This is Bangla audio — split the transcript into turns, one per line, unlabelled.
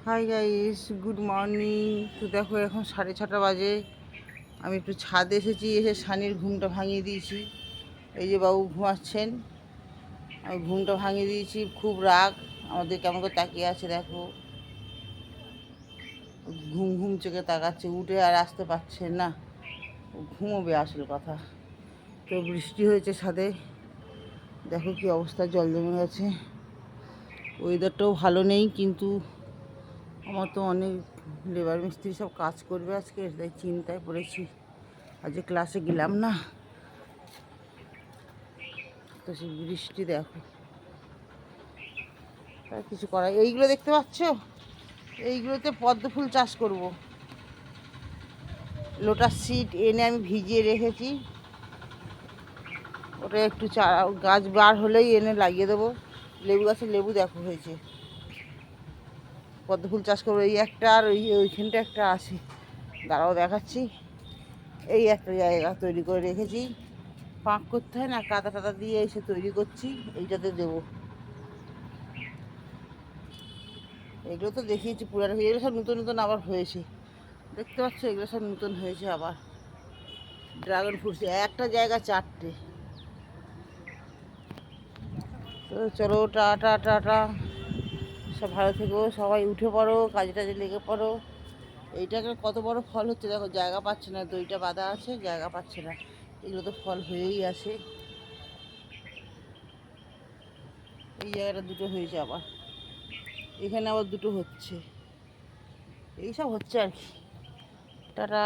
Hi guys, good morning. তো দেখো এখন 6:30 বাজে। আমি একটু ছাদে এসেছি, এসে সানির ঘুমটা ভাঙিয়ে দিয়েছি। এই যে বাবু ঘুমাচ্ছেন, আমি ঘুমটা ভাঙিয়ে দিয়েছি। খুব রাগ, আমাদের কেমন করে তাকিয়ে আছে দেখো, ঘুম ঘুম চোখে তাকাচ্ছে, উঠে আর আসতে পারছে না, ও ঘুমোবে আসল কথা। তো বৃষ্টি হয়েছে ছাদে, দেখো কি অবস্থা, জল জমে গেছে। ওয়েদারটাও ভালো নেই, কিন্তু আমার তো অনেক লেবার মিস্ত্রি সব কাজ করবে আজকে, তাই চিন্তায় পড়েছি। আজকে ক্লাসে গেলাম না, তো সেই বৃষ্টি দেখো, আর কিছু করা। এইগুলো দেখতে পাচ্ছ, এইগুলোতে পদ্ম ফুল চাষ করব। লোটাস সিড এনে আমি ভিজিয়ে রেখেছি, ওটা একটু গাছ বার হলেই এনে লাগিয়ে দেবো। লেবু গাছের লেবু দেখো হয়েছে, পদ্ম ফুল চাষ করবো। এই একটা, আর ওইখানটা একটা আছে, দাঁড়াও দেখাচ্ছি। এই একটা জায়গা তৈরি করে রেখেছি, পাঁক করতে হয় না, কাদা টাদা দিয়ে এসে তৈরি করছি, এইটাতে দেবো। এগুলো তো দেখিয়েছি পুরানো, এগুলো সব নতুন নতুন আবার হয়েছে, দেখতে পাচ্ছ, এগুলো সব নতুন হয়েছে আবার। ড্রাগন ফ্রুট একটা জায়গা 4টে। তো চলো, টাটা টাটা, সব ভালো থেকো, সবাই উঠে পড়ো, কাজে টাজে লেগে পড়ো। এইটাকে কত বড় ফল হচ্ছে দেখো, জায়গা পাচ্ছে না, দইটা বাঁধা আছে, জায়গা পাচ্ছে না। এগুলো তো ফল হয়েই আসে। এই জায়গাটা দুটো হয়েছে আবার, এখানে আবার দুটো হচ্ছে, এইসব হচ্ছে আর কি। টাটা।